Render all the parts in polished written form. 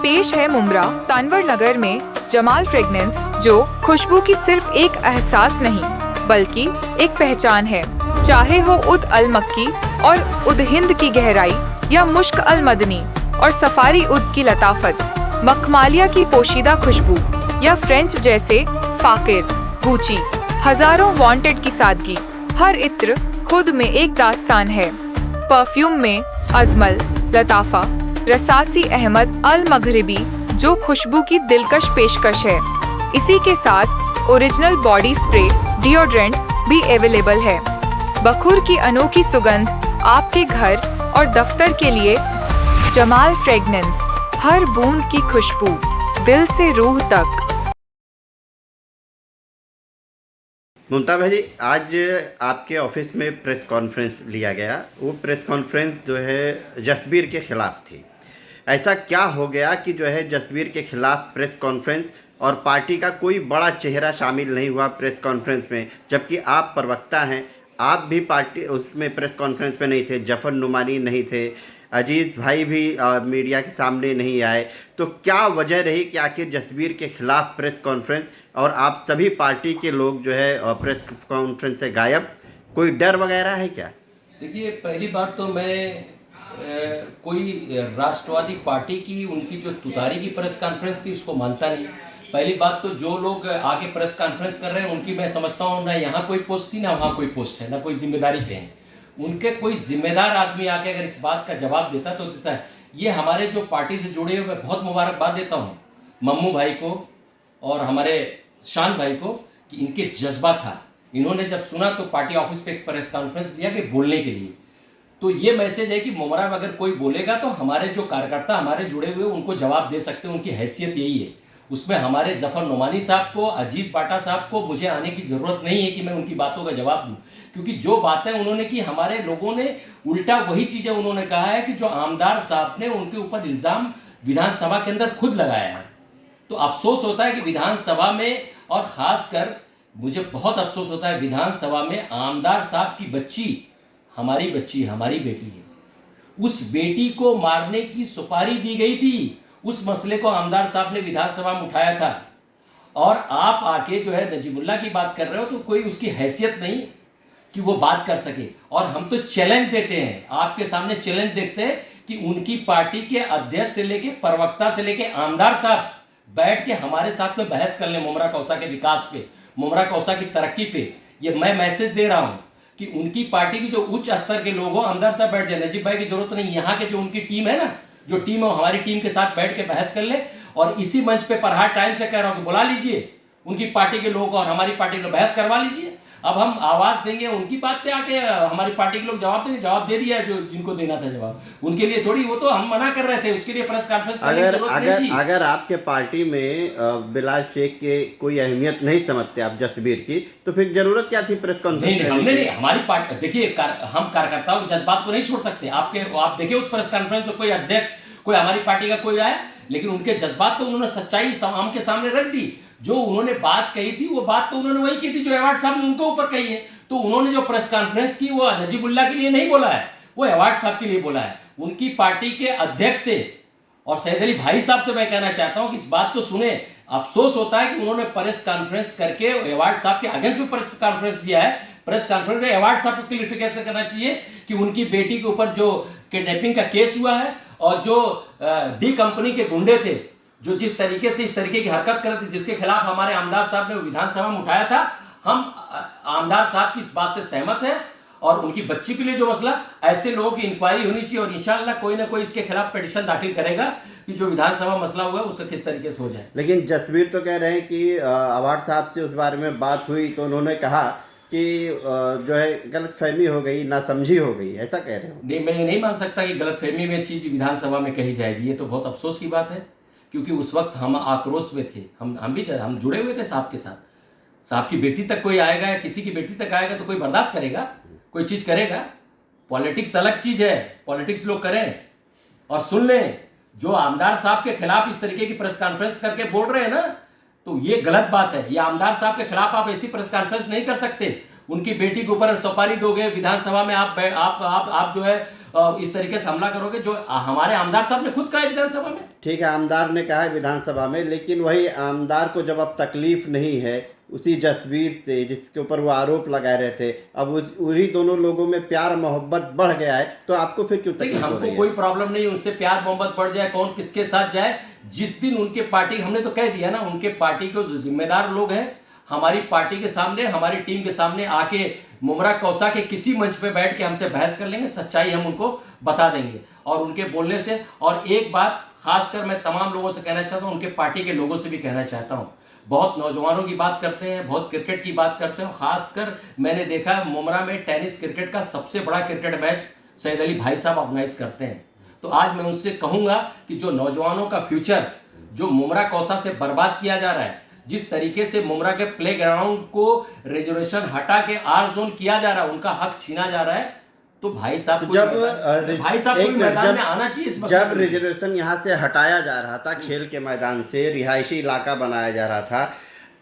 पेश है मुमरा तानवर नगर में जमाल फ्रेगनेंस, जो खुशबू की सिर्फ एक एहसास नहीं बल्कि एक पहचान है। चाहे हो उद अल मक्की और उद हिंद की गहराई या मुश्क अल मदनी और सफारी उद की लताफत, मखमालिया की पोशीदा खुशबू या फ्रेंच जैसे फाकिर, गूची, हजारों वांटेड की सादगी, हर इत्र खुद में एक दास्तान है। परफ्यूम में अजमल, लताफा, रसासी अहमद अल मगरिबी जो खुशबू की दिलकश पेशकश है। इसी के साथ ओरिजिनल बॉडी स्प्रे डिओड्रेंट भी अवेलेबल है। बखूर की अनोखी सुगंध आपके घर और दफ्तर के लिए। जमाल फ्रेगनेंस, हर बूंद की खुशबू, दिल से रूह तक। ममता भाई, आज आपके ऑफिस में प्रेस कॉन्फ्रेंस लिया गया। वो प्रेस कॉन्फ्रेंस जो है जसबीर के खिलाफ थी। ऐसा क्या हो गया कि जो है जसबीर के खिलाफ प्रेस कॉन्फ्रेंस और पार्टी का कोई बड़ा चेहरा शामिल नहीं हुआ प्रेस कॉन्फ्रेंस में, जबकि आप प्रवक्ता हैं। आप भी पार्टी उसमें प्रेस कॉन्फ्रेंस में नहीं थे, जफर नुमानी नहीं थे, अजीज़ भाई भी मीडिया के सामने नहीं आए। तो क्या वजह रही कि आखिर जसबीर के खिलाफ प्रेस कॉन्फ्रेंस और आप सभी पार्टी के लोग जो है प्रेस कॉन्फ्रेंस से गायब? कोई डर वगैरह है क्या? देखिए, पहली बात तो मैं कोई राष्ट्रवादी पार्टी की उनकी जो तुतारी की प्रेस कॉन्फ्रेंस थी उसको मानता नहीं। पहली बात तो जो लोग आगे प्रेस कॉन्फ्रेंस कर रहे हैं उनकी मैं समझता हूँ ना यहाँ कोई पोस्ट थी ना वहाँ कोई पोस्ट है, ना कोई जिम्मेदारी पे है। उनके कोई जिम्मेदार आदमी आके अगर इस बात का जवाब देता तो देता है। ये हमारे जो पार्टी से जुड़े हुए, मैं बहुत मुबारकबाद देता हूँ मम्मू भाई को और हमारे शान भाई को कि इनके जज्बा था। इन्होंने जब सुना तो पार्टी ऑफिस पे एक प्रेस कॉन्फ्रेंस लिया कि बोलने के लिए। तो ये मैसेज है कि मुमरा में अगर कोई बोलेगा तो हमारे जो कार्यकर्ता हमारे जुड़े हुए उनको जवाब दे सकते हैं। उनकी हैसियत यही है। उसमें हमारे जफर नुमानी साहब को, अजीज बाटा साहब को मुझे आने की ज़रूरत नहीं है कि मैं उनकी बातों का जवाब दूं, क्योंकि जो बातें उन्होंने की हमारे लोगों ने उल्टा वही चीज़ें उन्होंने कहा है कि जो आमदार साहब ने उनके ऊपर इल्ज़ाम विधानसभा के अंदर खुद लगाया है। तो अफसोस होता है कि विधानसभा में, और ख़ासकर मुझे बहुत अफसोस होता है विधानसभा में आमदार साहब की बच्ची, हमारी बच्ची, हमारी बेटी है, उस बेटी को मारने की सुपारी दी गई थी। उस मसले को आमदार साहब ने विधानसभा में उठाया था और आप आके जो है नजीबुल्लाह की बात कर रहे हो तो कोई उसकी हैसियत नहीं कि वो बात कर सके। और हम तो चैलेंज देते हैं, आपके सामने चैलेंज देखते हैं कि उनकी पार्टी के अध्यक्ष से लेके प्रवक्ता से लेके आमदार साहब बैठ के हमारे साथ में बहस कर लें मुमरा कौसा के विकास पे, मुमरा कौसा की तरक्की पे। ये मैं मैसेज दे रहा हूँ कि उनकी पार्टी की जो उच्च स्तर के लोग हो, आमदार साहब बैठ जाए, नजीब भाई की जरूरत नहीं, यहाँ के जो उनकी टीम है ना, जो टीम है हमारी टीम के साथ बैठ के बहस कर ले। और इसी मंच पे प्रहार टाइम से कह रहा हूँ कि बुला लीजिए उनकी पार्टी के लोग और हमारी पार्टी के लोग, बहस करवा लीजिए। अब हम आवाज देंगे उनकी बात पे आके हमारी पार्टी के लोग जवाब देंगे। जवाब दे दिया है जो जिनको देना था जवाब, उनके लिए थोड़ी, वो तो हम मना कर रहे थे, उसके लिए प्रेस कॉन्फ्रेंस अगर आपके पार्टी में बिलाल शेख के कोई अहमियत नहीं समझते आप जसबीर की, तो फिर जरूरत क्या थी प्रेस कॉन्फ्रेंस? नहीं, हमने नहीं, हमारी पार्टी, देखिए हम कार्यकर्ताओं के जज्बात को नहीं छोड़ सकते। आप देखिए उस प्रेस कॉन्फ्रेंस में कोई अध्यक्ष, कोई हमारी पार्टी का कोई आया, लेकिन उनके जज्बात तो उन्होंने सच्चाई आम के सामने रख दी। जो उन्होंने बात कही थी वो बात तो उन्होंने वही की थी जो अवार्ड साहब ने उनके ऊपर कही है। तो उन्होंने जो प्रेस कॉन्फ्रेंस की वो नजीबुल्लाह के लिए नहीं बोला है, वो अवार्ड साहब के लिए बोला है। उनकी पार्टी के अध्यक्ष से और सैयद अली भाई साहब से मैं कहना चाहता हूं कि इस बात को सुने। अफसोस होता है कि उन्होंने प्रेस कॉन्फ्रेंस करके अवार्ड साहब के अगेंस्ट में प्रेस कॉन्फ्रेंस दिया है। प्रेस कॉन्फ्रेंस में अवार्ड साहब को क्लियरिफिकेशन करना चाहिए कि उनकी बेटी के ऊपर जो किडनैपिंग का केस हुआ है और जो डी कंपनी के गुंडे थे जो जिस तरीके से इस तरीके की हरकत कर रहे थे, जिसके खिलाफ हमारे आमदार साहब ने विधानसभा में उठाया था, हम आमदार साहब की इस बात से सहमत हैं। और उनकी बच्ची के लिए जो मसला, ऐसे लोगों की इंक्वायरी होनी चाहिए और इंशाअल्लाह कोई ना कोई इसके खिलाफ पिटीशन दाखिल करेगा कि जो विधानसभा मसला हुआ है उसका किस तरीके से हो जाए। लेकिन जसबीर तो कह रहे हैं कि अवार्ड साहब से उस बारे में बात हुई तो उन्होंने कहा कि जो है गलतफहमी हो गई, नासमझी हो गई, ऐसा कह रहे हो? नहीं, मैं ये नहीं मान सकता कि गलतफहमी में चीज़ विधानसभा में कही जाएगी। ये तो बहुत अफसोस की बात है, क्योंकि उस वक्त हम आक्रोश में थे, हम जुड़े हुए थे साहब के साथ। साहब की बेटी तक कोई आएगा या किसी की बेटी तक आएगा तो कोई बर्दाश्त करेगा, कोई चीज़ करेगा? पॉलिटिक्स अलग चीज़ है, पॉलिटिक्स लोग करें। और सुन लें, जो आमदार साहब के खिलाफ इस तरीके की प्रेस कॉन्फ्रेंस करके बोल रहे हैं ना, तो ये गलत बात है। ये आमदार साहब के खिलाफ आप ऐसी प्रेस कॉन्फ्रेंस नहीं कर सकते। उनकी बेटी के ऊपर सुपारी दोगे विधानसभा में, आप जो है इस तरीके से हमला करोगे, जो हमारे आमदार साहब ने खुद कहा है विधानसभा में। ठीक है, आमदार ने कहा है विधानसभा में, लेकिन वही आमदार को जब अब तकलीफ नहीं है उसी जसबीर से जिसके ऊपर वो आरोप लगा रहे थे, अब उन्हीं दोनों लोगों में प्यार मोहब्बत बढ़ गया है, तो आपको फिर क्यों तकलीफ हो रही है? हमको कोई प्रॉब्लम नहीं, उनसे प्यार मोहब्बत बढ़ जाए, कौन किसके साथ जाए। जिस दिन उनके पार्टी, हमने तो कह दिया ना, उनके पार्टी के जो जिम्मेदार लोग हैं हमारी पार्टी के सामने, हमारी टीम के सामने आके मुमरा कौसा के किसी मंच पे बैठ के हमसे बहस कर लेंगे, सच्चाई हम उनको बता देंगे। और उनके बोलने से, और एक बात खासकर मैं तमाम लोगों से कहना चाहता हूँ, उनके पार्टी के लोगों से भी कहना चाहता हूँ, बहुत नौजवानों की बात करते हैं, बहुत क्रिकेट की बात करते हैं। खासकर मैंने देखा मुमरा में टेनिस क्रिकेट का सबसे बड़ा क्रिकेट मैच सैयद अली भाई साहब ऑर्गेनाइज करते हैं। तो आज मैं उनसे कहूंगा कि जो नौजवानों का फ्यूचर जो मुमरा कौसा से बर्बाद किया जा रहा है, जिस तरीके से मुमरा के प्ले ग्राउंड को रिजर्वेशन हटा के आर जोन किया जा रहा है, उनका हक छीना जा रहा है, तो भाई साहब को मैदान में आना चाहिए। जब रिजर्वेशन यहाँ से हटाया जा रहा था, खेल के मैदान से रिहायशी इलाका बनाया जा रहा था,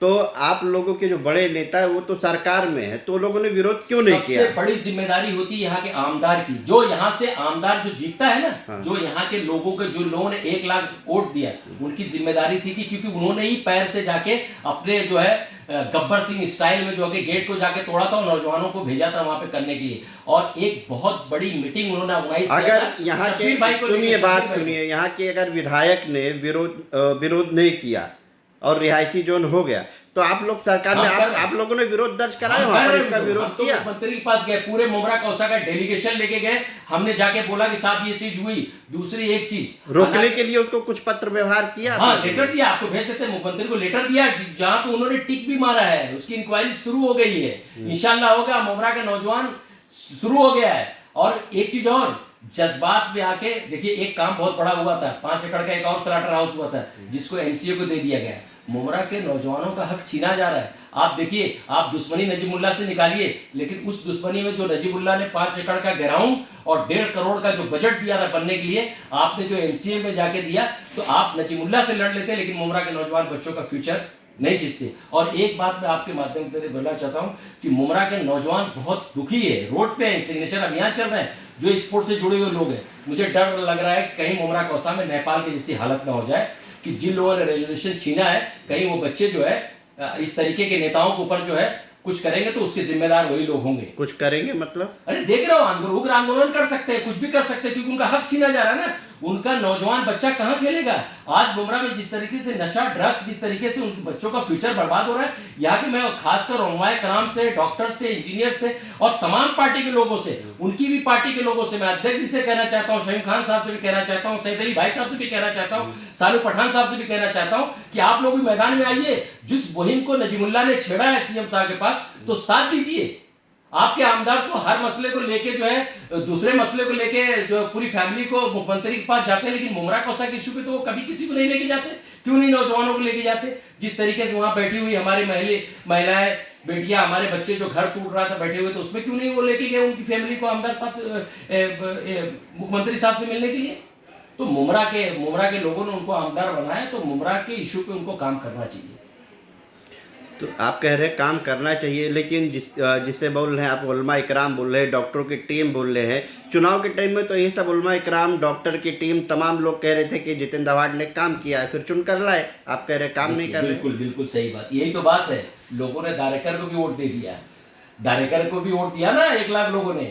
तो आप लोगों के जो बड़े नेता है वो तो सरकार में है, तो लोगों ने विरोध क्यों नहीं किया? सबसे बड़ी जिम्मेदारी होती है यहाँ के आमदार की। जो यहाँ से आमदार जो जीतता है ना, हाँ। जो यहाँ के लोगों के, जो लोगों ने 1 लाख वोट दिया, उनकी जिम्मेदारी थी कि क्योंकि उन्होंने ही पैर से जाके अपने जो है गब्बर सिंह स्टाइल में जो है गेट को जाके तोड़ा था और नौजवानों को भेजा था वहां पे करने के लिए, और एक बहुत बड़ी मीटिंग उन्होंने ऑर्गेनाइज किया। अगर यहाँ के सुनिए, यहाँ के अगर विधायक ने विरोध नहीं किया और रिहायशी जोन हो गया, तो आप लोग सरकार में आप लोगों ने विरोध दर्ज कराया, वहां पर इसका विरोध किया। मुख्यमंत्री के पास गए, पूरे मुमरा कौसा का डेलीगेशन लेके गए, हमने जाके बोला कि साहब ये चीज हुई। दूसरी एक चीज रोकने के लिए उसको कुछ पत्र व्यवहार किया, हाँ लेटर दिया, आपको भेज देते, मुख्यमंत्री को लेटर दिया जहां पे उन्होंने टिक भी मारा है, उसकी इंक्वायरी शुरू हो गई है, इंशाल्लाह होगा। मुमरा के नौजवान शुरू हो गया है। और एक चीज और, जज्बात में आके देखिए, एक काम बहुत बड़ा हुआ था, 5 एकड़ का एक और स्लाटर हाउस हुआ था जिसको एमसीए को दे दिया गया। मुमरा के नौजवानों का हक छीना जा रहा है। आप देखिए, आप दुश्मनी नजीमुल्लाह से निकालिए, लेकिन उस दुश्मनी में जो नजीमुल्लाह ने 5 एकड़ का ग्राउंड और 1.5 करोड़ का जो बजट दिया था बनने के लिए, आपने जो एमसीए में जाके दिया, तो आप नजीमुल्लाह से लड़ लेते, लेकिन मुमरा के नौजवान बच्चों का फ्यूचर नहीं खींचते। और एक बात मैं आपके माध्यम से बोलना चाहता हूँ कि मुमरा के नौजवान बहुत दुखी है, रोड पे है, सिग्नेचर अभियान चल रहे हैं, जो स्पोर्ट से जुड़े हुए लोग हैं। मुझे डर लग रहा है कि कहीं मुमरा कौसा में नेपाल की जैसी हालत ना हो जाए, कि जिन लोगों ने रेजोल्यूशन छीना है, कहीं वो बच्चे जो है इस तरीके के नेताओं के ऊपर जो है कुछ करेंगे, तो उसके जिम्मेदार वही लोग होंगे। कुछ करेंगे मतलब? अरे देख रहे हो, उग्र आंदोलन कर सकते हैं, कुछ भी कर सकते हैं, क्योंकि उनका हक छीना जा रहा है ना। उनका नौजवान बच्चा कहाँ खेलेगा? आज मुमरा में जिस तरीके से नशा, ड्रग्स, जिस तरीके से उनके बच्चों का फ्यूचर बर्बाद हो रहा है, यहाँ के मैं खासकर उलमाए कराम से, डॉक्टर से, इंजीनियर से और तमाम पार्टी के लोगों से, उनकी भी पार्टी के लोगों से, मैं अध्यक्ष जी से कहना चाहता हूँ, शहीम खान साहब से भी कहना चाहता हूँ, सैयद अली भाई साहब से भी कहना चाहता हूँ, सालू पठान साहब से भी कहना चाहता हूँ कि आप लोग भी मैदान में आइए। जिस मुहिम को नजीमुल्लाह ने छेड़ा है सीएम साहब के पास, तो साथ दीजिए। आपके आमदार तो हर मसले को लेके जो है, दूसरे मसले को लेके जो पूरी फैमिली को मुख्यमंत्री के पास जाते हैं, लेकिन मुमरा कौसा के इशू पे तो वो कभी किसी को नहीं लेके जाते। क्यों नहीं नौजवानों को लेके जाते? जिस तरीके से वहां बैठी हुई हमारी महिलाएं, बेटियां, हमारे बच्चे जो घर टूट रहा था बैठे हुए, तो उसमें क्यों नहीं वो लेके गए उनकी फैमिली को आमदार साहब से, मुख्यमंत्री साहब से मिलने के लिए? तो मुमरा के लोगों ने उनको आमदार बनाया, तो मुमरा के इशू पे उनको काम करना चाहिए। तो आप कह रहे हैं काम करना चाहिए, लेकिन जिससे बोल रहे हैं आप, उलमा इकराम बोल रहे हैं, डॉक्टरों की टीम बोल रहे हैं, चुनाव के टाइम में तो ये सब उलमा इकराम, डॉक्टर की टीम, तमाम लोग कह रहे थे कि जितेंद्र आव्हाड ने काम किया है, फिर चुनकर लाए। आप कह रहे हैं काम नहीं कर रहे। बिल्कुल सही बात, यही तो बात है। लोगों ने दारेकर को भी वोट दे दिया, दारेकर को भी वोट दिया ना 1 लाख लोगों ने।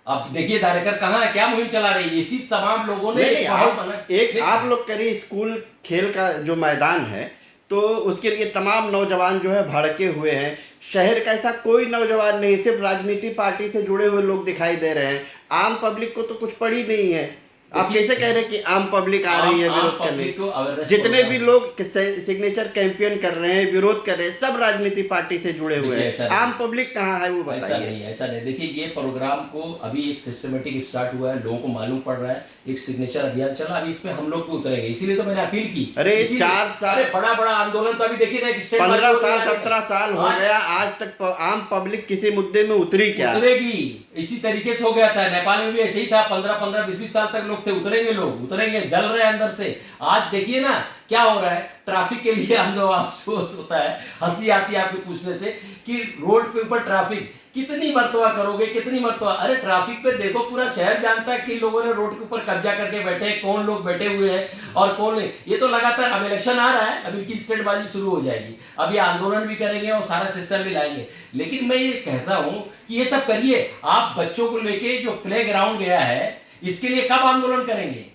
अब देखिए दारेकर कहाँ है, क्या मुहिम चला रही है, इसी तमाम लोगों ने आप लोग करिए, स्कूल खेल का जो मैदान है, तो उसके लिए तमाम नौजवान जो है भड़के हुए हैं। शहर का ऐसा कोई नौजवान नहीं, सिर्फ राजनीति पार्टी से जुड़े हुए लोग दिखाई दे रहे हैं। आम पब्लिक को तो कुछ पड़ी नहीं है। आप कैसे कह रहे हैं कि आम पब्लिक आ रही है विरोध करने? जितने भी लोग सिग्नेचर कैंपेन कर रहे हैं, विरोध कर रहे हैं, सब राजनीति पार्टी से जुड़े हुए हैं। आम पब्लिक कहाँ है वो बताइए। ऐसा नहीं। देखिए, ये प्रोग्राम को अभी एक सिस्टमेटिक स्टार्ट हुआ है, लोगों को मालूम पड़ रहा है, एक सिग्नेचर अभियान चला, अभी इसमें हम लोग तो उतरेंगे, इसीलिए तो मैंने अपील की। अरे 4 साल बड़ा आंदोलन तो अभी देखिए ना, 15 साल 17 साल हो गया, आज तक आम पब्लिक किसी मुद्दे में उतरी क्या? उतरेगी। इसी तरीके से हो गया था, नेपाल में भी ऐसे ही था, 15-20 साल तक लोग लोग थे, उतरेंगे लोग, उतरेंगे, जल रहे हैं अंदर से। आज देखिए ना क्या हो रहा है, ट्रैफिक के लिए अफसोस होता है, हंसी आती है आपके पूछने से कि रोड पे ऊपर ट्रैफिक कितनी मरतबा करोगे, कितनी मरतबा। अरे ट्रैफिक पे देखो, पूरा शहर जानता है कि लोगों ने रोड के ऊपर कब्जा करके बैठे हैं, कौन लोग बैठे हुए हैं और कौन नहीं। ये तो लगातार, अब इलेक्शन आ रहा है, अब इनकी स्टेटबाजी शुरू हो जाएगी, अब ये आंदोलन भी करेंगे और सारा सिस्टम भी लाएंगे। लेकिन मैं ये कहता हूं कि ये सब करिए, आप बच्चों को लेके जो प्ले ग्राउंड गया है, इसके लिए कब आंदोलन करेंगे,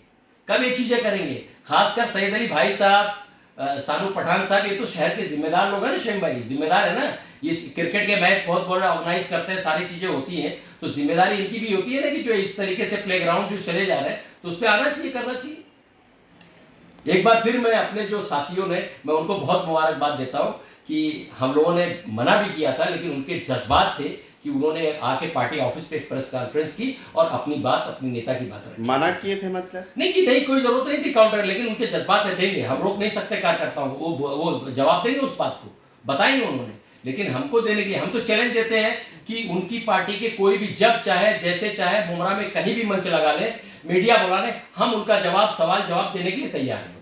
कब ये चीजें करेंगे? खासकर सैयद अली भाई साहब, सानू पठान साहब, ये तो शहर के जिम्मेदार लोग हैं ना, शेम भाई जिम्मेदार है ना। ये क्रिकेट के मैच बहुत बड़ा ऑर्गेनाइज करते हैं, सारी चीजें होती हैं, तो जिम्मेदारी इनकी भी होती है ना कि जो इस तरीके से प्ले ग्राउंड जो चले जा रहे हैं, तो उस पर आना चाहिए, करना चाहिए। एक बार फिर मैं अपने जो साथियों ने, मैं उनको बहुत मुबारकबाद देता हूं कि हम लोगों ने मना भी किया था, लेकिन उनके जज्बात थे कि उन्होंने आके पार्टी ऑफिस पे एक प्रेस कॉन्फ्रेंस की और अपनी बात, अपनी नेता की बात रखी। मना किए थे मतलब? नहीं कि नहीं, कोई जरूरत नहीं थी काउंटर, लेकिन उनके जज्बात है, देंगे, हम रोक नहीं सकते कार्यकर्ताओं को, वो जवाब देंगे उस बात को, बताएंगे उन्होंने। लेकिन हमको देने के लिए हम तो चैलेंज देते हैं कि उनकी पार्टी के कोई भी जब चाहे, जैसे चाहे, बुमराह में कहीं भी मंच लगा ले, मीडिया बुला ले, हम उनका जवाब, सवाल जवाब देने के लिए तैयार हैं।